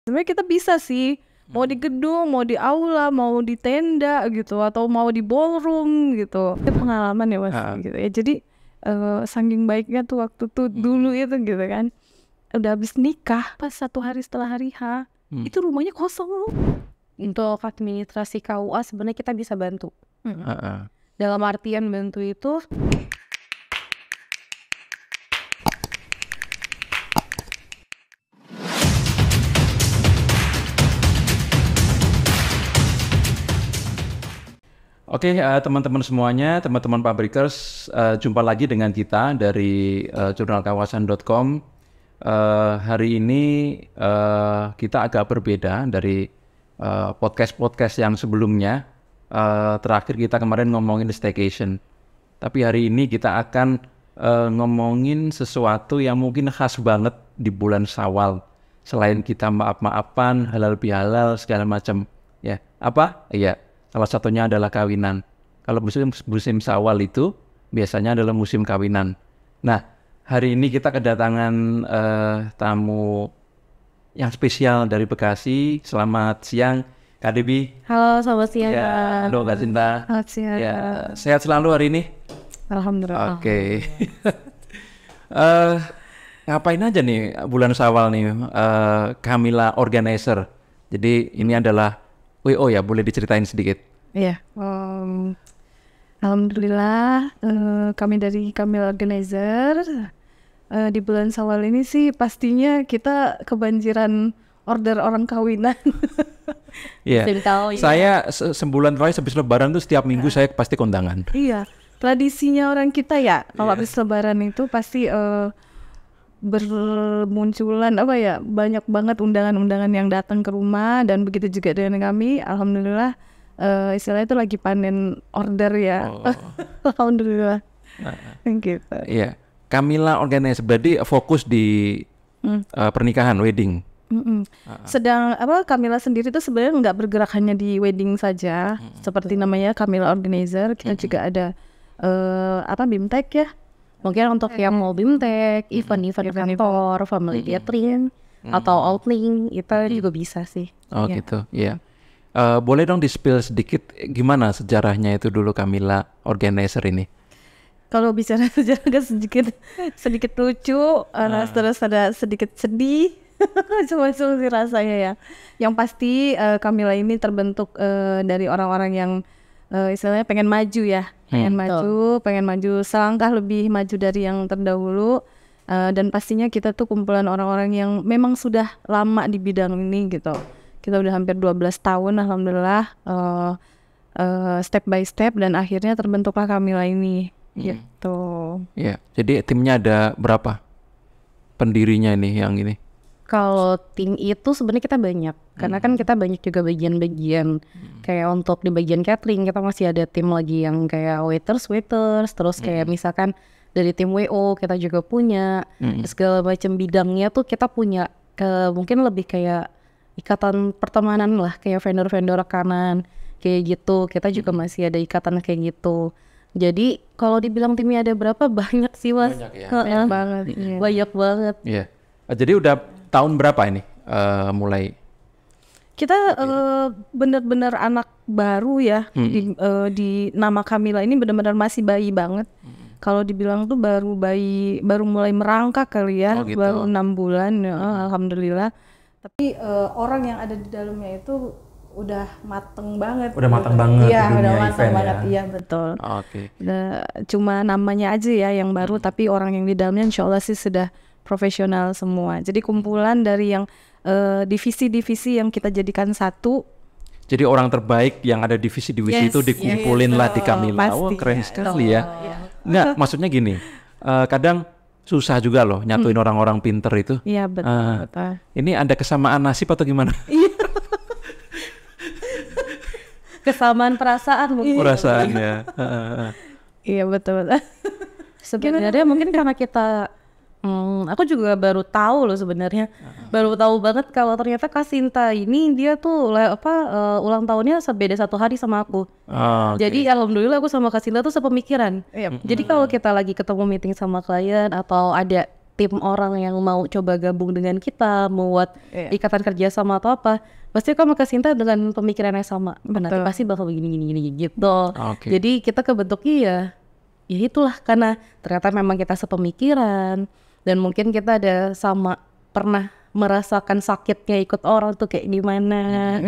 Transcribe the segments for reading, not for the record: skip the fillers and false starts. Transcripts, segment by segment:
Sebenarnya kita bisa sih, mau di gedung, mau di aula, mau di tenda gitu, atau mau di ballroom gitu. Itu pengalaman ya Mas gitu ya. Jadi saking baiknya tuh waktu tuh dulu itu gitu kan. Udah habis nikah, pas 1 hari setelah hari H, itu rumahnya kosong. Untuk administrasi KUA sebenarnya kita bisa bantu. Dalam artian bantu itu Oke, teman-teman semuanya, teman-teman Pabrikers, jumpa lagi dengan kita dari jurnalkawasan.com. Hari ini kita agak berbeda dari podcast-podcast yang sebelumnya. Terakhir kita kemarin ngomongin staycation. Tapi hari ini kita akan ngomongin sesuatu yang mungkin khas banget di bulan Syawal. Selain kita maaf-maafan, halal bihalal, segala macam. Ya, apa? Iya. Salah satunya adalah kawinan. Kalau musim Syawal itu biasanya adalah musim kawinan. Nah, hari ini kita kedatangan tamu yang spesial dari Bekasi. Selamat siang, Kak Debi. halo, selamat siang. Ya, halo Kak Cinta. Selamat siang. Ya, sehat selalu hari ini? Alhamdulillah. Oke. Ngapain aja nih bulan Syawal nih, Kamila Organizer. Jadi ini adalah WO ya, boleh diceritain sedikit? Iya, alhamdulillah kami dari Kamila Organizer di bulan Syawal ini sih pastinya kita kebanjiran order orang kawinan. Iya. Saya sebulan terakhir habis Lebaran tuh setiap minggu saya pasti kondangan. Iya, tradisinya orang kita ya kalau habis Lebaran itu pasti bermunculan banyak banget undangan-undangan yang datang ke rumah, dan begitu juga dengan kami. Alhamdulillah istilahnya itu lagi panen order ya. Alhamdulillah. Gitu. Iya, Kamila Organizer berarti fokus di pernikahan, wedding. Sedang Kamila sendiri tuh sebenarnya nggak bergerak hanya di wedding saja, seperti namanya Kamila Organizer. Kita juga ada BIMTEK ya. Mungkin untuk yang mau BIMTEK, event-event kantor, family gathering, atau outing, itu juga bisa sih. Oh ya. Gitu, iya. Boleh dong di-spill sedikit gimana sejarahnya itu dulu Kamila Organizer ini? Kalau bicara sejarah agak sedikit lucu, terus ada sedikit sedih, cuma-cuma sih rasanya ya. Yang pasti Kamila ini terbentuk dari orang-orang yang istilahnya pengen maju ya, pengen maju selangkah lebih maju dari yang terdahulu, dan pastinya kita tuh kumpulan orang-orang yang memang sudah lama di bidang ini gitu. Kita udah hampir 12 tahun alhamdulillah, step by step, dan akhirnya terbentuklah Kamila ini gitu. Iya, jadi timnya ada berapa pendirinya ini yang ini? Kalau tim itu sebenarnya kita banyak, karena kan kita banyak juga bagian-bagian. Kayak untuk di bagian catering kita masih ada tim lagi yang kayak waiters, terus kayak misalkan dari tim WO kita juga punya, segala macam bidangnya tuh kita punya. Mungkin lebih kayak ikatan pertemanan lah, kayak vendor-vendor rekanan kayak gitu. Kita juga masih ada ikatan kayak gitu. Jadi kalau dibilang timnya ada berapa, banyak sih Mas. Banyak ya? Banyak banget. Banyak banget. Iya. Jadi udah tahun berapa ini mulai? Kita benar-benar anak baru ya, di nama Kamila ini benar-benar masih bayi banget. Kalau dibilang tuh baru mulai merangkak kali ya, gitu. baru 6 bulan ya, alhamdulillah. Tapi orang yang ada di dalamnya itu udah mateng banget. Udah mateng banget. Iya, di dunia udah mateng event banget. ya? Iya betul. Oke. Cuma namanya aja ya yang baru, tapi orang yang di dalamnya insya Allah sih sudah profesional semua. Jadi kumpulan dari yang divisi-divisi yang kita jadikan satu. Jadi orang terbaik yang ada divisi-divisi itu dikumpulin lah di Kamila. Oh, keren sekali ya. Nggak, maksudnya gini, kadang susah juga loh nyatuin orang-orang pinter itu. Iya betul. Ini ada kesamaan nasib atau gimana? Kesamaan perasaan mungkin. Perasaannya. Iya betul. Sebenarnya mungkin karena kita aku juga baru tahu loh sebenarnya. Baru tahu banget kalau ternyata Kak Sinta ini dia tuh ulang tahunnya beda 1 hari sama aku. Jadi alhamdulillah aku sama Kak Sinta tuh sepemikiran. Jadi kalau kita lagi ketemu meeting sama klien atau ada tim orang yang mau coba gabung dengan kita, membuat ikatan kerja sama atau apa, pasti kamu ke Sinta dengan pemikiran yang sama. Nanti pasti bakal begini gitu. Jadi kita kebentuknya ya itulah, karena ternyata memang kita sepemikiran dan mungkin kita ada sama pernah merasakan sakitnya ikut orang tuh kayak gimana.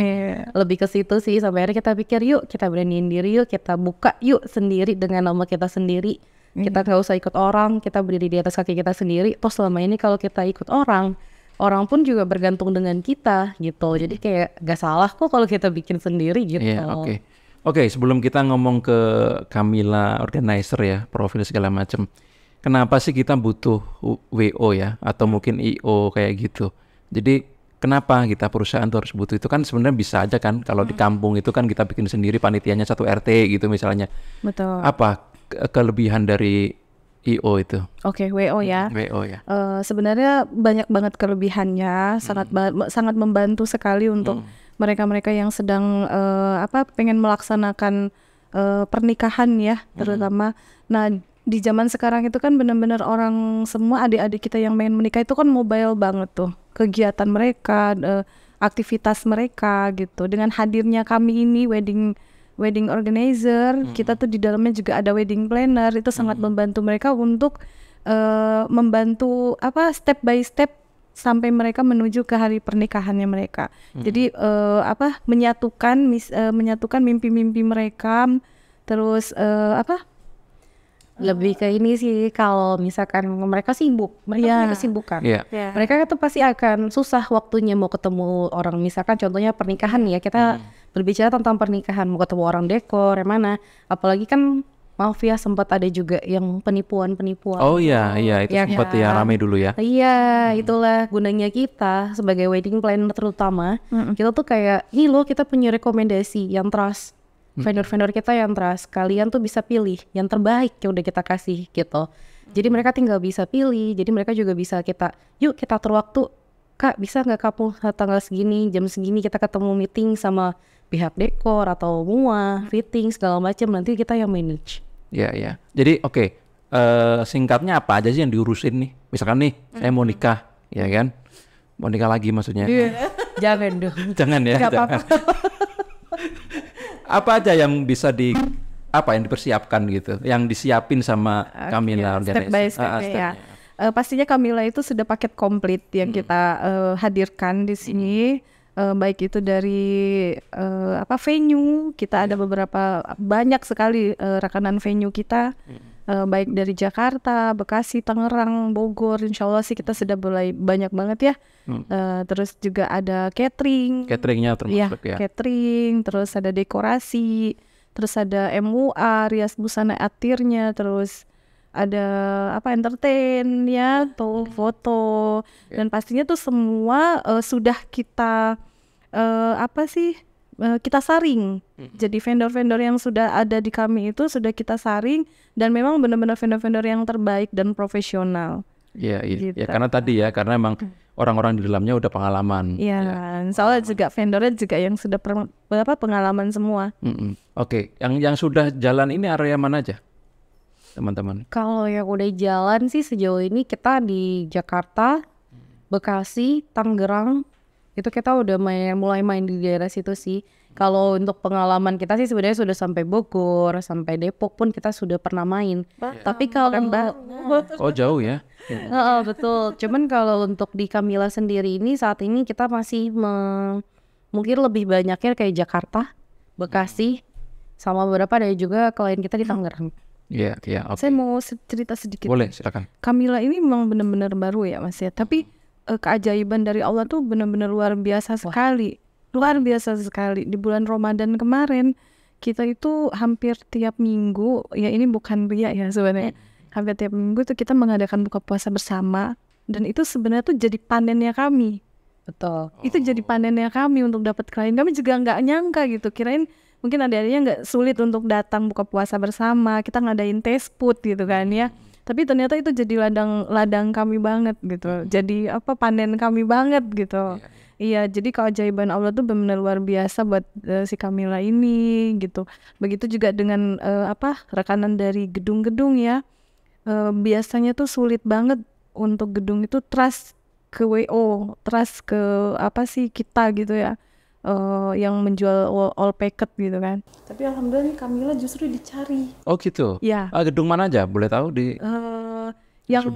Lebih ke situ sih, sampai akhirnya kita pikir yuk kita beraniin diri, yuk kita buka yuk sendiri dengan nama kita sendiri. Kita gak usah ikut orang, kita berdiri di atas kaki kita sendiri. Toh selama ini kalau kita ikut orang pun juga bergantung dengan kita gitu. Jadi kayak gak salah kok kalau kita bikin sendiri gitu. Oke, sebelum kita ngomong ke Camilla organizer ya, profil segala macam, kenapa sih kita butuh WO ya, atau mungkin IO kayak gitu? Jadi kenapa kita perusahaan tuh harus butuh itu? Kan sebenarnya bisa aja kan kalau di kampung itu kan kita bikin sendiri, panitianya 1 RT gitu misalnya. Betul. Apa kelebihan dari IO itu? Oke, WO ya. WO ya. Sebenarnya banyak banget kelebihannya, sangat membantu sekali untuk mereka-mereka yang sedang pengen melaksanakan pernikahan ya, terutama. Nah, di zaman sekarang itu kan benar-benar orang semua adik-adik kita yang pengen menikah itu kan mobile banget tuh kegiatan mereka, aktivitas mereka gitu. Dengan hadirnya kami ini wedding organizer, kita tuh di dalamnya juga ada wedding planner, itu sangat membantu mereka untuk membantu step by step sampai mereka menuju ke hari pernikahannya mereka. Jadi menyatukan mimpi-mimpi mereka, terus lebih ke ini sih, kalau misalkan mereka sibuk, mereka punya kesibukan. Mereka itu pasti akan susah waktunya mau ketemu orang, misalkan contohnya pernikahan ya, kita berbicara tentang pernikahan, mau ketemu orang dekor yang mana, apalagi kan maaf ya sempat ada juga yang penipuan. Oh iya itu sempat ya rame dulu ya. Iya, itulah gunanya kita sebagai wedding planner terutama, kita tuh kayak nih loh, kita punya rekomendasi yang trust. Vendor-vendor kita yang trust, kalian tuh bisa pilih yang terbaik yang udah kita kasih gitu. Jadi mereka tinggal bisa pilih, jadi mereka juga bisa yuk kita atur waktu, Kak bisa nggak kamu tanggal segini, jam segini kita ketemu meeting sama pihak dekor atau fitting segala macam, nanti kita yang manage. Iya. Jadi singkatnya apa aja sih yang diurusin nih? Misalkan nih saya mau nikah, ya kan? Mau nikah lagi maksudnya? Jangan dong. Jangan ya. Gak apa-apa. Apa aja yang bisa yang dipersiapkan gitu, yang disiapin sama Camilla step by step ya. Pastinya Camilla itu sudah paket komplit yang kita hadirkan di sini, baik itu dari venue, kita ada banyak sekali rekanan venue kita, baik dari Jakarta, Bekasi, Tangerang, Bogor, insya Allah sih kita sudah mulai banyak banget ya. Terus juga ada cateringnya termasuk ya. Catering, terus ada dekorasi, terus ada MUA, rias busana atirnya, terus ada entertain ya, atau foto, dan pastinya tuh semua sudah kita kita saring. Jadi vendor-vendor yang sudah ada di kami itu sudah kita saring, dan memang benar-benar vendor-vendor yang terbaik dan profesional. Iya, gitu. Ya karena tadi ya, karena emang orang-orang di dalamnya udah pengalaman. Iya, soalnya juga vendornya juga yang sudah pengalaman semua. Oke, yang sudah jalan ini area mana aja, teman-teman? Kalau yang udah jalan sih sejauh ini kita di Jakarta, Bekasi, Tangerang, itu kita udah mulai main di daerah situ sih. Kalau untuk pengalaman kita sih sebenarnya sudah sampai Bogor, sampai Depok pun kita sudah pernah main. Tapi kalau jauh ya. Betul. Cuman kalau untuk di Camilla sendiri ini saat ini kita masih mungkin lebih banyaknya kayak Jakarta, Bekasi, sama beberapa ada juga klien kita di Tangerang. Iya. Saya mau cerita sedikit. Boleh, silakan. Camilla ini memang benar-benar baru ya Mas ya. Tapi keajaiban dari Allah tuh benar-benar luar biasa sekali. Luar biasa sekali. Di bulan Ramadan kemarin kita itu hampir tiap minggu, ya ini bukan riya ya sebenarnya, hampir tiap minggu tuh kita mengadakan buka puasa bersama, dan itu sebenarnya tuh jadi panennya kami. Betul. Itu jadi panennya kami untuk dapat klien. Kami juga nggak nyangka gitu, kirain mungkin adik-adiknya nggak sulit untuk datang buka puasa bersama, kita ngadain test food gitu kan ya. Tapi ternyata itu jadi ladang kami banget gitu. Jadi panen kami banget gitu. Iya, jadi keajaiban Allah tuh benar-benar luar biasa buat si Camilla ini gitu. Begitu juga dengan rekanan dari gedung-gedung ya. Biasanya tuh sulit banget untuk gedung itu trust ke WO, trust ke apa sih kita gitu ya, yang menjual all packet gitu kan. Tapi alhamdulillah nih Camilla justru dicari. Oh gitu. Ya. Gedung mana aja? Boleh tahu di? Yang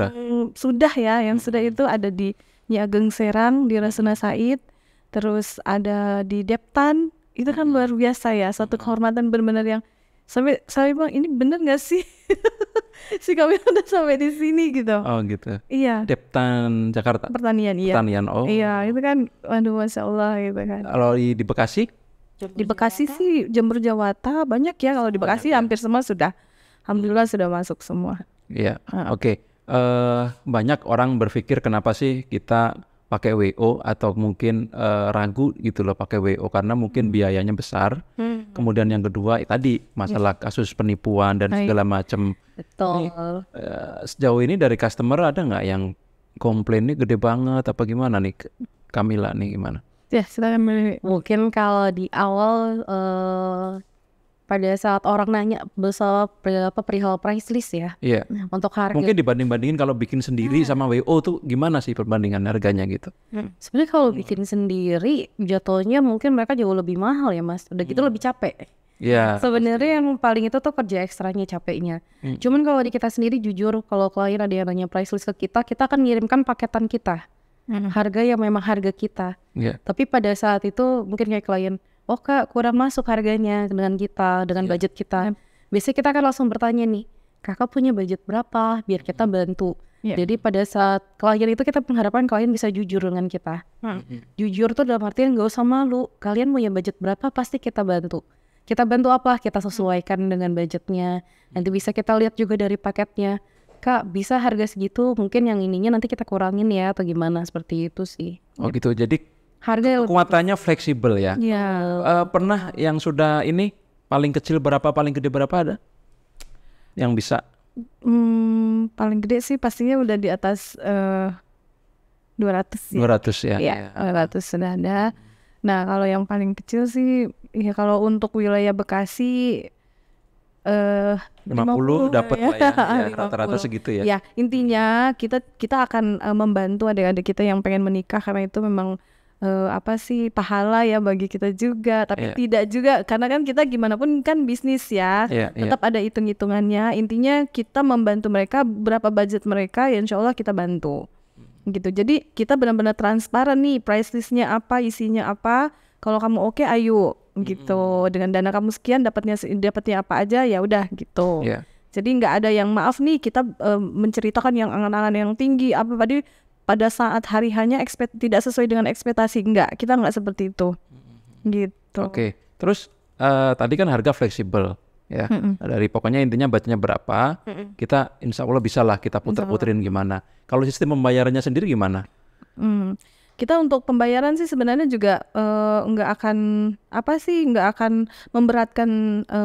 sudah itu ada di Nyi Ageng Serang, di Rasuna Said, terus ada di Deptan. Itu kan luar biasa ya, suatu kehormatan benar-benar yang sampai saya bilang ini bener nggak sih si kami udah sampai di sini gitu. Oh gitu. Iya. Deptan Jakarta. Pertanian, iya. Pertanian, oh. Iya, itu kan, waduh masya Allah gitu kan. Kalau di Bekasi? Di Bekasi sih Jember Jawata banyak ya. Kalau di Bekasi hampir semua sudah, alhamdulillah sudah masuk semua. Iya. Oke. Banyak orang berpikir kenapa sih kita pakai WO atau mungkin ragu gitu loh pakai WO karena mungkin biayanya besar. Kemudian yang kedua tadi masalah kasus penipuan dan segala macam. Betul. Sejauh ini dari customer ada nggak yang komplain ini gede banget apa gimana nih Camilla nih gimana? Ya silakan. Mungkin kalau di awal pada saat orang nanya berapa perihal price list ya. Iya. Untuk harga. Mungkin dibanding-bandingin kalau bikin sendiri sama WO tuh gimana sih perbandingan harganya gitu? Sebenarnya kalau bikin sendiri jatuhnya mungkin mereka jauh lebih mahal ya Mas. Udah gitu lebih capek. Iya. Sebenarnya yang paling itu tuh kerja ekstranya capeknya. Cuman kalau di kita sendiri jujur kalau klien ada yang nanya price list ke kita akan ngirimkan paketan kita. Harga yang memang harga kita. Tapi pada saat itu mungkin kayak klien, oh Kak kurang masuk harganya dengan kita, dengan budget kita. Biasanya kita akan langsung bertanya nih, Kakak punya budget berapa biar kita bantu. Jadi pada saat klien itu kita mengharapkan klien bisa jujur dengan kita. Jujur tuh dalam artian gak usah malu, kalian punya budget berapa pasti kita bantu. Kita bantu apa? Kita sesuaikan dengan budgetnya. Nanti bisa kita lihat juga dari paketnya. Kak bisa harga segitu, mungkin yang ininya nanti kita kurangin ya atau gimana, seperti itu sih. Oh gitu, jadi harga kekuatannya fleksibel ya? Iya. Pernah yang sudah ini paling kecil berapa, paling gede berapa ada? Yang bisa? Paling gede sih pastinya udah di atas 200 ya. 200 ya? Iya, 200 sudah ada. Nah kalau yang paling kecil sih, ya kalau untuk wilayah Bekasi 50 dapat lah ya, rata-rata 50. segitu ya. Ya intinya kita akan membantu adik-adik kita yang pengen menikah karena itu memang pahala ya bagi kita juga. Tapi tidak juga karena kan kita gimana pun kan bisnis ya, tetap ada hitung-hitungannya. Intinya kita membantu mereka berapa budget mereka ya insya Allah kita bantu gitu. Jadi kita benar-benar transparan nih price listnya apa, isinya apa. Kalau kamu oke, ayo gitu. Dengan dana kamu sekian dapatnya apa aja ya udah gitu. Jadi nggak ada yang maaf nih kita menceritakan yang angan-angan yang tinggi apa pada saat hari hanya tidak sesuai dengan ekspektasi. Kita nggak seperti itu gitu. Oke. Terus tadi kan harga fleksibel ya. Dari pokoknya intinya budgetnya berapa, kita insya Allah bisa lah kita puter-puterin gimana. Kalau sistem pembayarannya sendiri gimana? Kita untuk pembayaran sih sebenarnya juga nggak akan memberatkan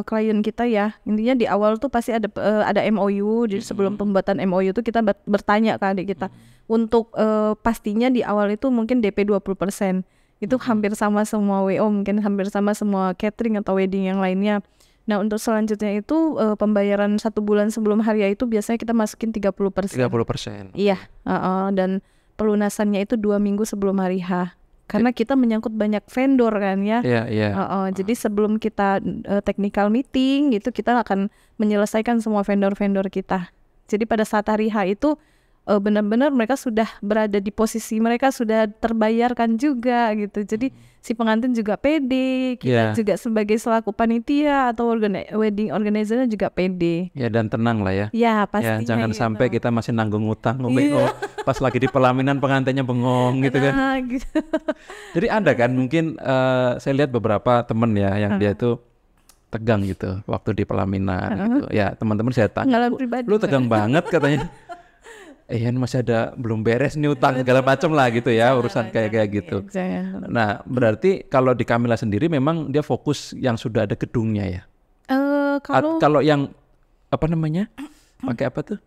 klien kita ya. Intinya di awal tuh pasti ada MOU. Jadi sebelum pembuatan MOU tuh kita bertanya ke adik kita. Untuk pastinya di awal itu mungkin DP 20%. Itu hampir sama semua WO, mungkin hampir sama semua catering atau wedding yang lainnya. Nah untuk selanjutnya itu pembayaran 1 bulan sebelum hari itu biasanya kita masukin 30%. 30%. Iya. Dan pelunasannya itu 2 minggu sebelum hari H. Karena kita menyangkut banyak vendor kan ya. Jadi sebelum kita technical meeting gitu kita akan menyelesaikan semua vendor-vendor kita. Jadi pada saat hari H itu benar-benar mereka sudah berada di posisi mereka sudah terbayarkan juga gitu. Jadi si pengantin juga pede, kita juga sebagai selaku panitia atau wedding organizer juga pede. Ya dan tenang lah ya. Ya pastinya. Ya, jangan sampai kita masih nanggung utang pas lagi di pelaminan pengantinnya bengong gitu kan. Gitu. Jadi ada kan mungkin saya lihat beberapa temen ya yang dia itu tegang gitu waktu di pelaminan gitu. Ya teman-teman saya tanya, lu tegang banget katanya. Masih ada belum beres nih utang segala macam lah gitu ya urusan kayak gitu. Nah berarti kalau di Camilla sendiri memang dia fokus yang sudah ada gedungnya ya. Kalau yang apa namanya pakai apa tuh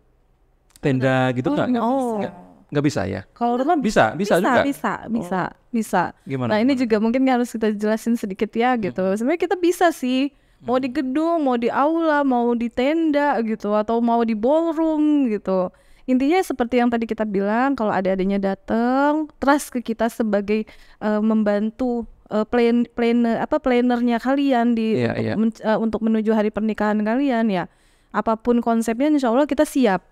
tenda gitu nggak bisa ya? Kalau rumah bisa juga. Bisa. Gimana? Nah ini juga mungkin harus kita jelasin sedikit ya gitu. Sebenarnya kita bisa sih. Mau di gedung, mau di aula, mau di tenda gitu, atau mau di ballroom gitu. intinya seperti yang tadi kita bilang, kalau adik-adiknya datang trust ke kita sebagai membantu plannernya kalian untuk menuju hari pernikahan kalian ya, apapun konsepnya insya Allah kita siap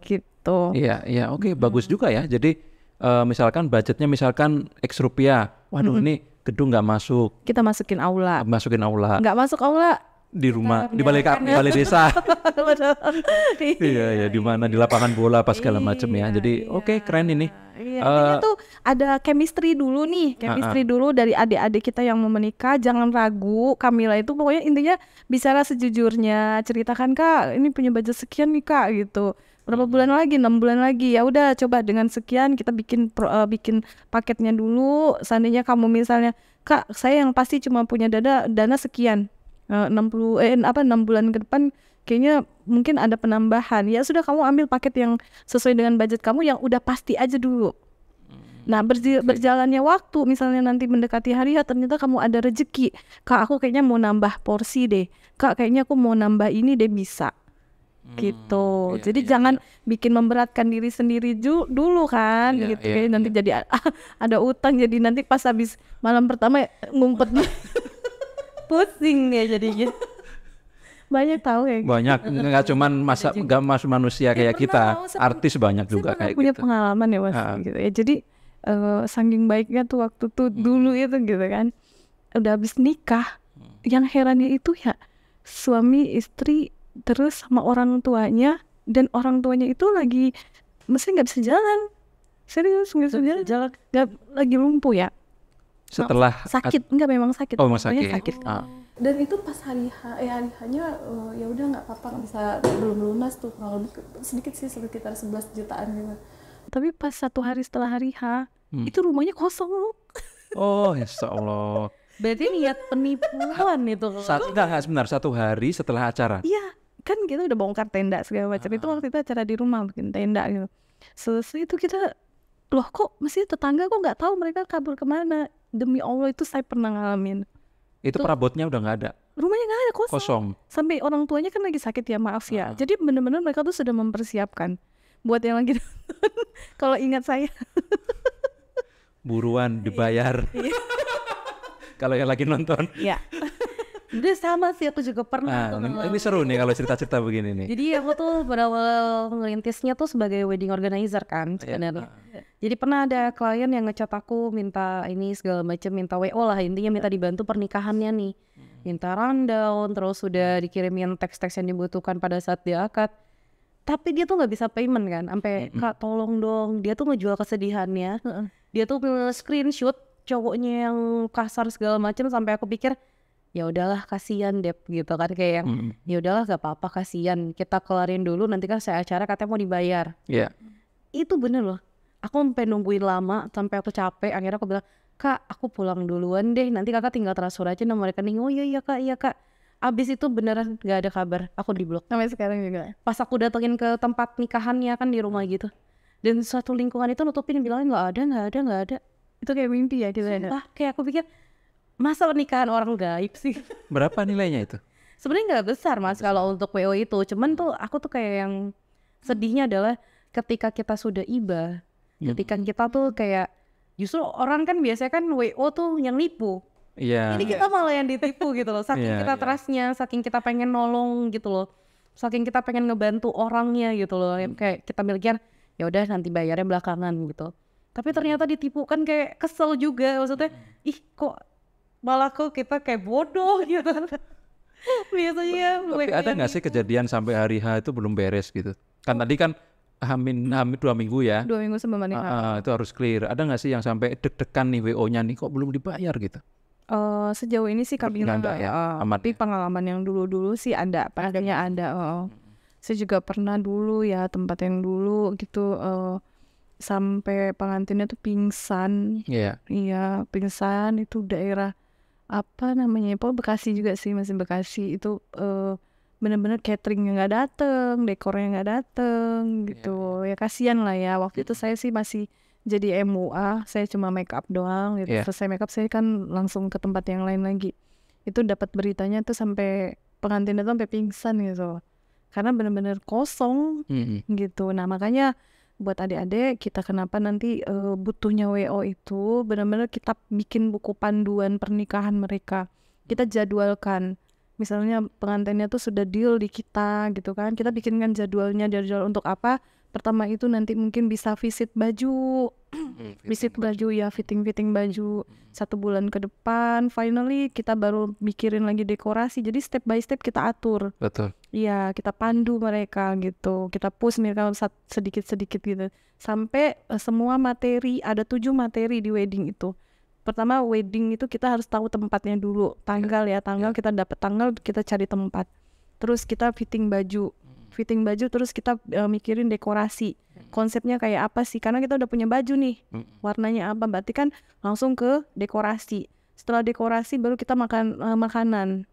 gitu. Iya, oke, bagus juga ya. Jadi misalkan budgetnya misalkan X rupiah, waduh ini gedung nggak masuk, kita masukin aula. Nggak masuk aula di rumah, di balai desa. Iya, di mana, di lapangan bola pas segala macam ya. Jadi oke, keren ini. Intinya tuh ada chemistry dulu nih, dulu dari adik-adik kita yang mau menikah. Jangan ragu, Kamila itu pokoknya intinya bicara sejujurnya, ceritakan Kak, ini punya budget sekian nih Kak gitu. Berapa bulan lagi, 6 bulan lagi, ya udah coba dengan sekian kita bikin paketnya dulu. Seandainya kamu misalnya Kak, saya yang pasti cuma punya dana sekian, 6 bulan ke depan kayaknya mungkin ada penambahan, ya sudah kamu ambil paket yang sesuai dengan budget kamu yang udah pasti aja dulu. Nah berjalannya waktu, misalnya nanti mendekati hari H ternyata kamu ada rezeki, Kak aku kayaknya mau nambah porsi deh, Kak kayaknya aku mau nambah ini deh, bisa gitu. Jadi jangan bikin memberatkan diri sendiri dulu kan gitu. Nanti jadi ada utang, jadi nanti pas habis malam pertama ngumpet pusing ya jadinya. Banyak tahu ya. Banyak, nggak cuman manusia kayak kita, artis banyak juga kayak punya gitu. Pengalaman ya Mas gitu ya. Jadi saking baiknya tuh waktu tuh dulu itu gitu kan. Udah habis nikah, yang herannya itu ya suami istri terus sama orang tuanya, dan orang tuanya itu lagi mesti nggak bisa jalan, serius nggak bisa jalan, nggak, lagi lumpuh ya. Setelah sakit, enggak memang sakit. Oh, sakit. Dan itu pas hari H-nya ya udah nggak apa-apa, nggak bisa, belum lunas tuh, kurang lebih sedikit sih sekitar 11 jutaan gitu. Tapi pas 1 hari setelah hari H itu rumahnya kosong. Oh ya Allah. Berarti niat penipuan itu. Sebentar, 1 hari setelah acara. Iya, kan kita udah bongkar tenda segala macam. Itu waktu itu acara di rumah bikin tenda gitu. Selesai itu kita, loh kok mesti tetangga kok nggak tahu mereka kabur kemana. Demi Allah itu saya pernah ngalamin. Itu perabotnya udah nggak ada. Rumahnya nggak ada, kosong. Sampai orang tuanya kan lagi sakit ya, maaf ya. Jadi benar-benar mereka tuh sudah mempersiapkan. Buat yang lagi kalau ingat saya. Buruan dibayar. Kalau yang lagi nonton. Iya. Udah sama sih, aku juga pernah. Ini seru nih kalau cerita-cerita begini nih. Jadi aku tuh berawal ngerintisnya tuh sebagai wedding organizer kan sebenarnya. Jadi pernah ada klien yang ngechat aku minta ini segala macam, minta WO lah, intinya minta dibantu pernikahannya nih. Minta rundown, terus udah dikirimin teks-teks yang dibutuhkan pada saat dia akad. Tapi dia tuh nggak bisa payment kan, sampai Kak tolong dong. Dia tuh ngejual kesedihannya. Dia tuh screenshot cowoknya yang kasar segala macam, sampai aku pikir ya udahlah kasihan Dep gitu kan, kayak yang ya udahlah gak apa-apa, kasihan, kita kelarin dulu, nanti kan saya acara katanya mau dibayar. Itu bener loh, aku sampai nungguin lama sampai aku capek. Akhirnya aku bilang, Kak aku pulang duluan deh, nanti kakak tinggal transfer aja nomor rekening. Oh iya kak. Abis itu beneran gak ada kabar, aku diblok sampai sekarang juga. Pas aku datengin ke tempat nikahannya kan di rumah gitu, dan suatu lingkungan itu nutupin bilangnya nggak ada. Itu kayak mimpi ya gitu. Kayak aku pikir, masa pernikahan orang gaib sih? Berapa nilainya itu? Sebenarnya nggak besar Mas kalau untuk WO itu. Cuman tuh aku tuh kayak yang sedihnya adalah ketika kita sudah iba, ketika kita tuh kayak justru orang kan biasanya kan WO tuh yang nipu. Iya. Ini kita malah yang ditipu gitu loh. Saking kita trustnya, saking kita pengen nolong gitu loh, saking kita pengen ngebantu orangnya gitu loh. Kayak kita mikir ya udah nanti bayarnya belakangan gitu. Tapi ternyata ditipu, kan kayak kesel juga, maksudnya ih kok malah kok kita kayak bodoh gitu. Biasanya tapi ada nggak sih kejadian sampai hari H itu belum beres gitu? Kan tadi kan Hamin 2 minggu ya. 2 minggu sebelum menikah. Itu harus clear. Ada nggak sih yang sampai deg-degan nih WO-nya nih kok belum dibayar gitu? Sejauh ini sih kami nggak ada ya. Tapi pengalaman yang dulu-dulu sih ada, pastinya ada. Saya juga pernah dulu ya, tempat yang dulu gitu, sampai pengantinnya tuh pingsan. Iya pingsan. Itu daerah apa namanya, Bekasi juga sih, masih Bekasi. Itu bener-bener cateringnya nggak dateng, dekornya nggak dateng gitu. Ya kasihan lah ya. Waktu itu saya sih masih jadi MUA, saya cuma make up doang gitu. Selesai make up saya kan langsung ke tempat yang lain lagi. Itu dapat beritanya tuh sampai pengantinnya tuh sampai pingsan gitu. karena benar-benar kosong gitu. Nah makanya buat adik-adik kita kenapa nanti butuhnya WO itu benar-benar kita bikin buku panduan pernikahan mereka, kita jadwalkan. Misalnya pengantinnya tuh sudah deal di kita gitu kan, kita bikinkan jadwalnya, jadwal untuk apa. Pertama itu nanti mungkin bisa visit baju, visit baju ya, fitting baju 1 bulan ke depan. Finally kita baru mikirin lagi dekorasi, jadi step by step kita atur. Betul. Iya, kita pandu mereka gitu, kita push mereka sedikit-sedikit gitu sampai semua materi, ada 7 materi di wedding itu. Pertama wedding itu kita harus tahu tempatnya dulu, tanggal kita dapat tanggal, kita cari tempat, terus kita fitting baju terus kita mikirin dekorasi, konsepnya kayak apa sih, karena kita udah punya baju nih, warnanya apa, berarti kan langsung ke dekorasi. Setelah dekorasi baru kita makan makanan,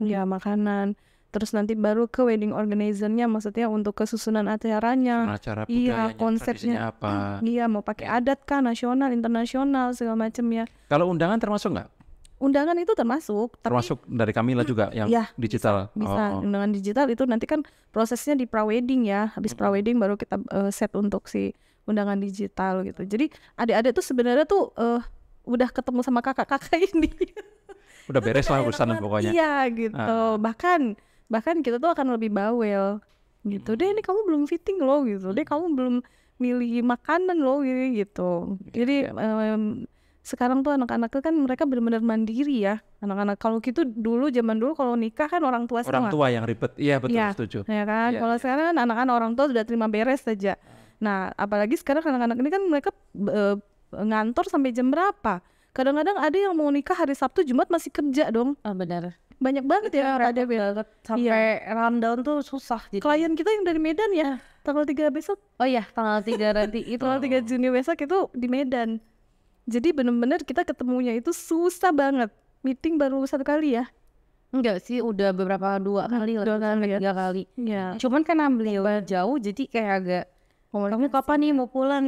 ya makanan. Terus nanti baru ke wedding organizer-nya, maksudnya untuk kesusunan acaranya. Acara Iya, budayanya, konsepnya tradisinya apa. Iya, mau pakai adat kah, nasional, internasional, segala macam ya. Kalau undangan termasuk nggak? Undangan itu termasuk. Termasuk dari Kamila juga yang ya, digital? Bisa. Undangan digital itu nanti kan prosesnya di pra-wedding ya. Habis pra-wedding baru kita set untuk si undangan digital gitu. Jadi adik-adik tuh sebenarnya tuh udah ketemu sama kakak-kakak ini. Udah beres lah urusan pokoknya. Iya gitu. Bahkan kita tuh akan lebih bawel gitu. Deh ini kamu belum fitting loh gitu. Deh kamu belum milih makanan loh gitu. Jadi sekarang tuh anak-anak kan mereka benar-benar mandiri ya. Anak-anak kalau gitu zaman dulu kalau nikah kan orang tua semua. Orang tua yang ribet. Iya betul, setuju. Ya kan. Kalau sekarang kan anak-anak orang tua sudah terima beres saja. Nah apalagi sekarang anak-anak ini kan mereka ngantor sampai jam berapa. Kadang-kadang ada yang mau nikah hari Sabtu, Jumat masih kerja dong. Benar. Banyak banget ya ada sampai rundown tuh susah. Jadi klien kita yang dari Medan ya, tanggal 3 besok. Oh iya, tanggal 3 nanti itu. Tanggal 3 Juni besok itu di Medan. Jadi benar-benar kita ketemunya itu susah banget. Meeting baru 1 kali ya? Enggak sih, udah beberapa 2 kali lah, 3 kali. Ya. Cuman kan beliau jauh, jadi kayak agak kamu kapan nih mau pulang,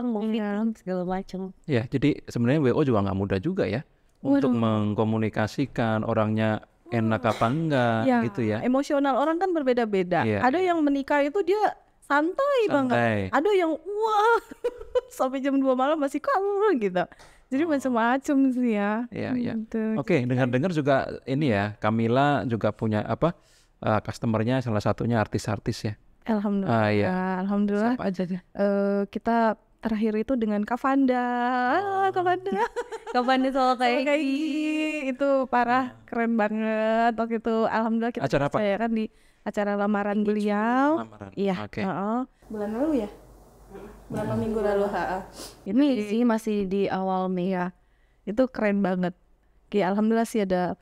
mau meeting segala macam. Ya, jadi sebenarnya WO juga nggak mudah juga ya. Untuk mengkomunikasikan orangnya enak apa enggak gitu ya. Emosional orang kan berbeda-beda. Ada yang menikah itu dia santai banget. Ada yang wah sampai jam 2 malam masih kabur gitu. Jadi macam-macam sih ya. Iya. Gitu. Oke, dengar-dengar juga ini ya, Kamila juga punya customernya salah satunya artis-artis ya. Alhamdulillah. Alhamdulillah. Siapa aja sih? Kita terakhir itu dengan Kavanda. Kavanda soal kayak itu parah, keren banget waktu itu. Alhamdulillah kita acara apa? Kan di acara lamaran beliau. Iya. Bulan lalu ya? Berapa minggu lalu? Ini sih masih di awal Mei ya. Itu keren banget. Oke, alhamdulillah sih ada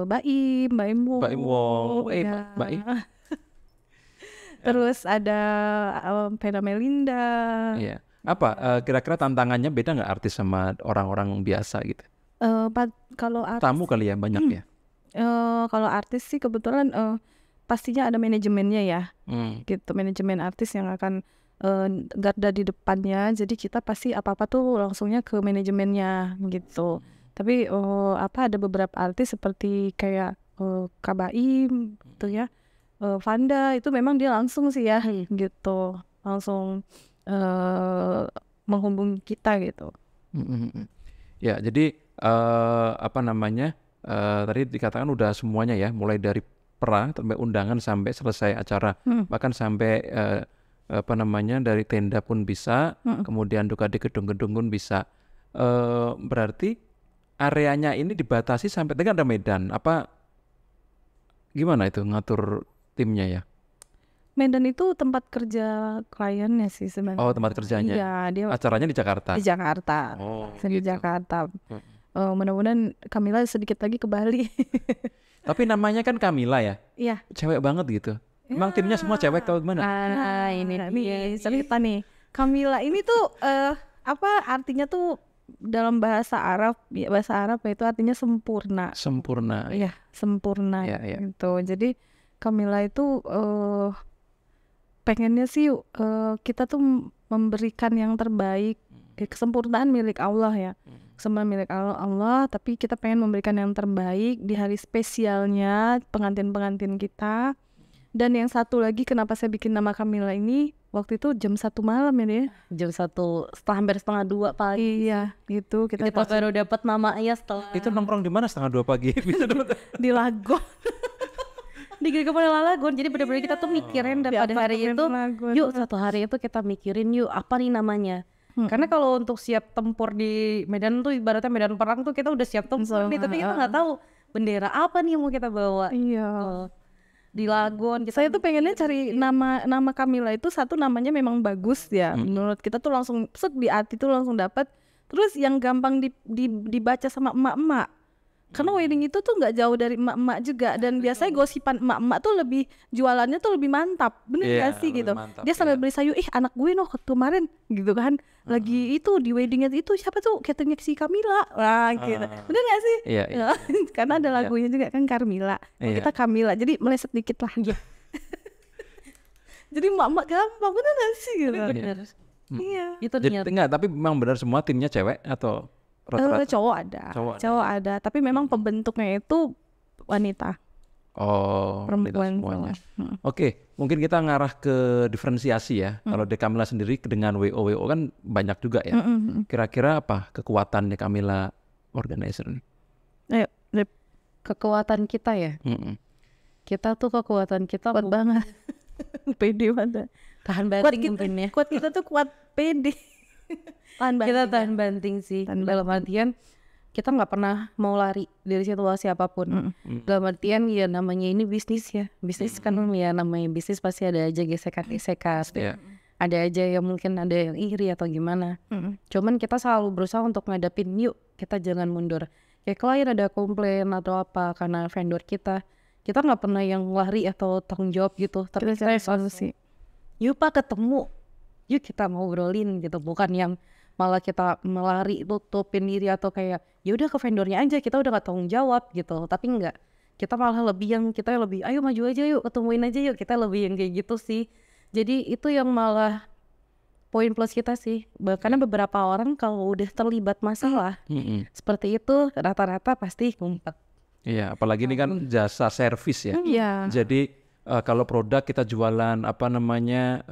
Mbak Im Wong. Mbak Im. Terus ada Pena Melinda. Iya. Apa kira-kira tantangannya beda nggak artis sama orang-orang biasa gitu? Kalau artis, tamu kali ya banyak ya. Kalau artis sih kebetulan pastinya ada manajemennya ya, gitu, manajemen artis yang akan garda di depannya. Jadi kita pasti apa-apa tuh langsungnya ke manajemennya gitu. Tapi ada beberapa artis seperti kayak Kabaim gitu ya. Vanda itu memang dia langsung sih ya gitu, langsung menghubungi kita gitu. Ya jadi tadi dikatakan udah semuanya ya, mulai dari pra sampai undangan sampai selesai acara, bahkan sampai dari tenda pun bisa, kemudian juga di gedung-gedung pun bisa. Berarti areanya ini dibatasi sampai dengan ada Medan, apa gimana itu ngatur timnya ya? Medan itu tempat kerja kliennya sih sebenarnya. Oh, tempat kerjanya. Iya, dia acaranya di Jakarta. Di Jakarta. Di Jakarta. Mudah-mudahan Kamila sedikit lagi ke Bali. Tapi namanya kan Kamila ya? Iya. Cewek banget gitu. Emang timnya semua cewek atau gimana? Ini cerita nih. Kamila ini tuh artinya tuh dalam bahasa Arab itu artinya sempurna. Sempurna. Iya, sempurna gitu. Jadi Kamila itu pengennya sih kita tuh memberikan yang terbaik. Kesempurnaan milik Allah ya. Kesempurnaan milik Allah, tapi kita pengen memberikan yang terbaik di hari spesialnya pengantin-pengantin kita. Dan yang satu lagi kenapa saya bikin nama Camilla ini waktu itu jam 1 malam ya dia. Jam 1 hampir setengah 2 pagi. Iya, itu kita Baru dapat namanya setelah Itu nongkrong di mana setengah 2 pagi? Bisa dapat. di Lago. di Kepala Lagun. Jadi benar-benar kita tuh mikirin dan pada hari itu, yuk satu hari itu kita mikirin yuk apa nih namanya. Karena kalau untuk siap tempur di Medan tuh ibaratnya medan perang tuh kita udah siap tempur nih, tapi kita nggak tahu bendera apa nih yang mau kita bawa. Iya. Di Lagun Saya tuh pengennya cari nama Camilla itu satu namanya memang bagus ya. Menurut kita tuh langsung set di hati tuh langsung dapat. Terus yang gampang dibaca sama emak-emak. Karena wedding itu tuh nggak jauh dari emak-emak juga, dan biasanya gosipan emak-emak tuh lebih jualannya tuh lebih mantap, bener gak sih gitu? mantap, Dia sampai beli sayur, anak gue kemarin gitu kan, lagi itu di weddingnya itu siapa tuh cateringnya si Camilla, lah gitu, bener gak sih? Iya, iya. Karena ada lagunya juga kan Carmilla, kita Camilla, jadi meleset dikit lah. Jadi emak-emak gampang, bener gak sih gitu? bener. Iya. Itu Jadi ternyata enggak, tapi memang benar semua timnya cewek atau rata-rata? Cowok ada, tapi memang pembentuknya itu wanita. Oh, Perempuan semuanya. semua. Oke, mungkin kita ngarah ke diferensiasi ya. Kalau di Camilla sendiri dengan WO kan banyak juga ya. Kira-kira apa kekuatannya Camilla Organizer nih? Ayo, Lip. kekuatan kita ya. Kita tuh kekuatan kita Kuat banget. Pede banget. tahan Kuat banting kita, mungkin ya. kuat kita tuh kuat pede. Tahan banting. Kita tahan banting sih. Dalam artian kita nggak pernah mau lari dari situasi apapun. Dalam artian ya namanya ini bisnis ya. Bisnis kan ya namanya bisnis pasti ada aja gesekan-gesekan. Iya. Ada aja yang mungkin ada yang iri atau gimana. Cuman kita selalu berusaha untuk ngadapin yuk kita jangan mundur. Kayak klien ada komplain atau apa karena vendor kita nggak pernah yang lari atau tanggung jawab gitu. Tapi Kita cari solusi. yuk Pak ketemu, yuk kita ngobrolin gitu, bukan yang malah kita melari tutupin diri atau kayak ya udah ke vendornya aja kita udah gak tanggung jawab gitu. Tapi enggak, kita malah kita lebih ayo maju aja yuk, ketemuin aja yuk, kita lebih yang kayak gitu sih. Jadi itu yang malah poin plus kita sih. Karena beberapa orang kalau udah terlibat masalah seperti itu rata-rata pasti ngumpet. Iya, apalagi ini kan jasa servis ya. Iya. Jadi kalau produk kita jualan apa namanya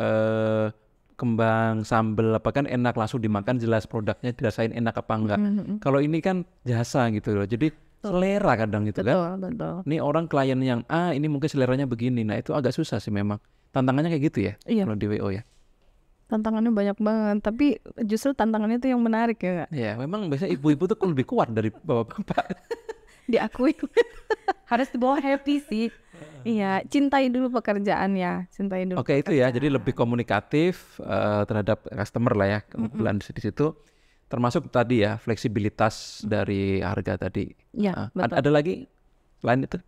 kembang sambel apa kan enak langsung dimakan, jelas produknya dirasain enak apa enggak. Kalau ini kan jasa gitu loh. Jadi selera kadang gitu kan. Betul. Ini orang klien yang ini mungkin seleranya begini. Nah, itu agak susah sih memang. Tantangannya kayak gitu ya. Iya. Kalau di WO ya. Tantangannya banyak banget, tapi justru tantangannya itu yang menarik ya, Kak. Iya, memang biasanya ibu-ibu tuh lebih kuat dari bapak-bapak. Diakui. Harus dibawa happy sih. Iya, cintai dulu pekerjaannya, cintai dulu. Oke, itu ya. Jadi lebih komunikatif terhadap customer lah ya. Kebetulan di situ termasuk tadi ya fleksibilitas dari harga tadi. Iya, betul. Ada lagi selain itu?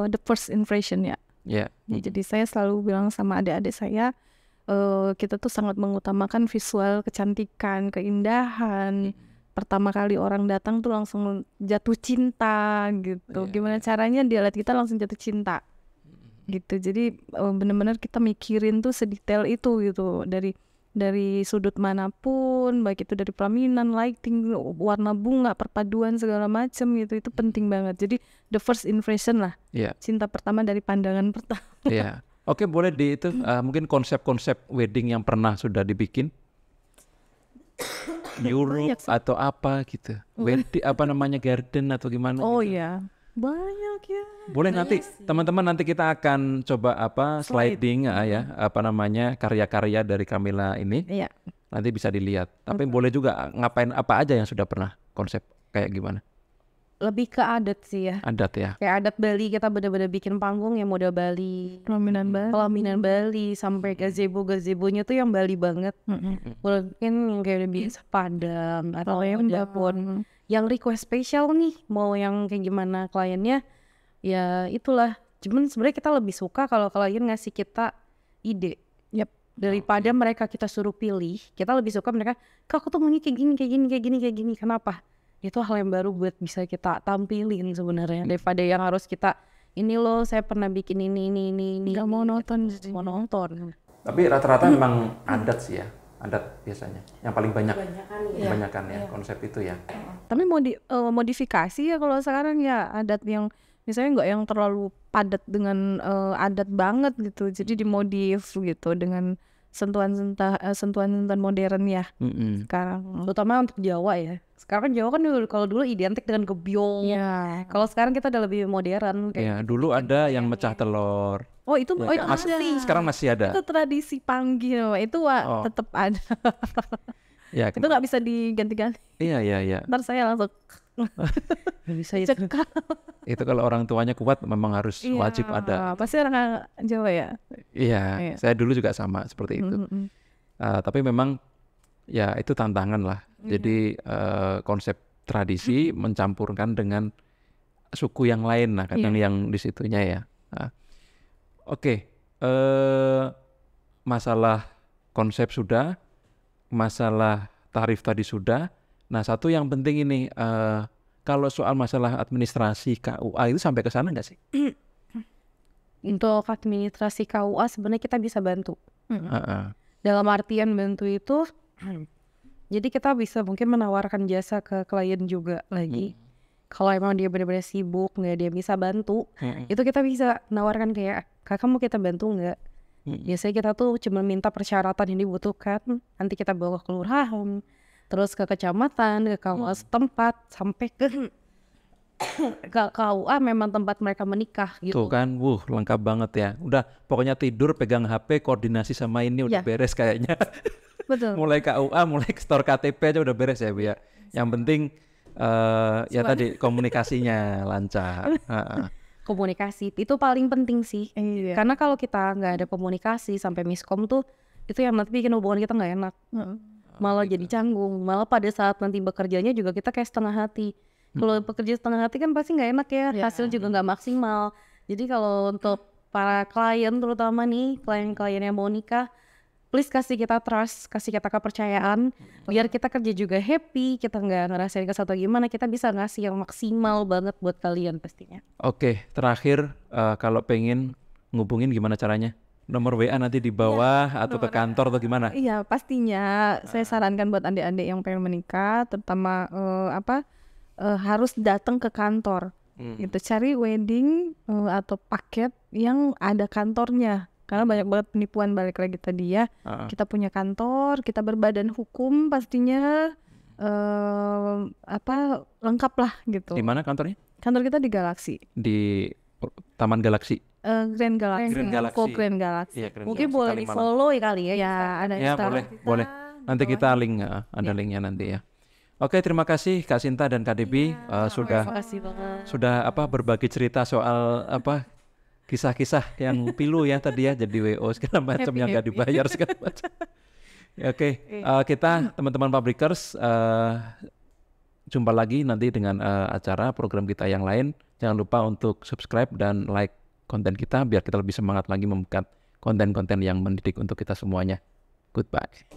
The first impression ya. Ya. Jadi saya selalu bilang sama adik-adik saya, kita tuh sangat mengutamakan visual, kecantikan, keindahan. Pertama kali orang datang tuh langsung jatuh cinta gitu. Gimana caranya dia lihat kita langsung jatuh cinta gitu. Jadi benar-benar kita mikirin tuh sedetail itu gitu, dari sudut manapun, baik itu dari pelaminan, lighting, warna bunga, perpaduan segala macam gitu. Itu penting banget. Jadi the first impression lah. Cinta pertama dari pandangan pertama. Iya. Oke, boleh di itu mungkin konsep-konsep wedding yang pernah sudah dibikin. Europe atau apa gitu, wedding apa namanya garden atau gimana? Oh gitu. iya, banyak ya. Boleh nanti teman-teman nanti kita akan coba sliding ya apa namanya karya-karya dari Camilla ini. Iya. Nanti bisa dilihat. Tapi boleh juga ngapain apa aja yang sudah pernah konsep kayak gimana? Lebih ke adat sih ya. Adat ya. Kayak adat Bali kita bener-bener bikin panggung yang model Bali. Pelaminan Bali sampai gazebo-gazebonya tuh yang Bali banget. Mungkin yang kayak biasa Padang atau yang pun yang request spesial nih mau yang kayak gimana kliennya ya itulah. Cuman sebenarnya kita lebih suka kalau klien ngasih kita ide. Daripada mereka kita suruh pilih, kita lebih suka mereka, "Kak, aku tuh maunya kayak gini. Kenapa?" Itu hal yang baru buat bisa kita tampilin sebenarnya daripada yang harus kita ini loh saya pernah bikin ini nggak mau nonton. Tapi rata-rata memang adat sih ya, adat biasanya yang paling banyak kebanyakan ya konsep itu ya. Tapi modifikasi ya kalau sekarang ya adat yang misalnya nggak yang terlalu padat dengan adat banget gitu, jadi dimodif gitu dengan sentuhan-sentuhan modern ya sekarang. Terutama untuk Jawa ya. Sekarang kan Jawa kan kalau dulu identik dengan gebyong. Ya. Kalau sekarang kita udah lebih modern Ya, kayak dulu ada yang mecah telur. Oh itu, Ya, oh itu kan? ada. Sekarang masih ada. Itu tradisi panggil, itu tetap ada. Ya, Itu nggak bisa diganti-ganti. iya. Ntar saya langsung nggak bisa itu. cekal. Itu kalau orang tuanya kuat memang harus wajib ada. Pasti orang Jawa ya. Iya, saya dulu juga sama seperti itu. Tapi memang ya itu tantangan lah. Jadi konsep tradisi mencampurkan dengan suku yang lain, nah kadang yang di situnya ya. Oke, masalah konsep sudah, masalah tarif tadi sudah. Nah, satu yang penting ini, kalau soal masalah administrasi KUA itu sampai ke sana nggak sih? Untuk administrasi KUA sebenarnya kita bisa bantu. Dalam artian bantu itu, jadi kita bisa mungkin menawarkan jasa ke klien juga lagi. Kalau emang dia benar-benar sibuk, nggak dia bisa bantu, itu kita bisa menawarkan kayak, kakak mau kita bantu nggak? Biasanya kita tuh cuma minta persyaratan yang dibutuhkan, nanti kita bawa ke kelurahan, terus ke kecamatan, ke KUA setempat, sampai ke KUA memang tempat mereka menikah gitu. Tuh kan, lengkap banget ya. Udah, pokoknya tidur, pegang HP, koordinasi sama ini udah beres kayaknya. Betul. Mulai KUA, mulai store KTP aja udah beres ya Bu ya. Yang penting ya tadi komunikasinya lancar. Komunikasi itu paling penting sih. Karena kalau kita nggak ada komunikasi sampai miskom tuh, itu yang nanti bikin hubungan kita nggak enak. Malah jadi canggung. Malah pada saat nanti bekerjanya juga kita kayak setengah hati. Kalau bekerja setengah hati kan pasti nggak enak ya. Hasil juga nggak maksimal. Jadi kalau untuk para klien terutama nih, klien-klien yang mau nikah, please kasih kita trust, kasih kita kepercayaan, biar kita kerja juga happy, kita nggak ngerasain kesal atau gimana, kita bisa ngasih yang maksimal banget buat kalian pastinya. Oke, terakhir kalau pengen ngubungin gimana caranya? Nomor WA nanti di bawah atau ke kantor atau gimana? Iya, pastinya saya sarankan buat adik-adik yang pengen menikah, terutama harus datang ke kantor. Gitu, cari wedding atau paket yang ada kantornya. Karena banyak banget penipuan, balik lagi tadi ya. Kita punya kantor, kita berbadan hukum pastinya lengkap lah gitu. Di mana kantornya? Kantor kita di Galaxy. Di Taman Galaksi. Grand Galaxy. Grand Galaxy. Grand Galaxy. Iya, Grand Mungkin Galaxy boleh di Kalimalang. follow ya kali ya. Ya, ada Ya Instagram boleh. kita. Nanti kita link, ada linknya nanti ya. Oke, terima kasih Kak Sinta dan Kak Debbie Terima kasih banget. sudah berbagi cerita soal kisah-kisah yang pilu ya tadi ya, jadi WO segala macam yang nggak dibayar segala macam. Ya, oke, kita teman-teman Pabrikers jumpa lagi nanti dengan acara program kita yang lain. Jangan lupa untuk subscribe dan like konten kita biar kita lebih semangat lagi membuat konten-konten yang mendidik untuk kita semuanya. Goodbye.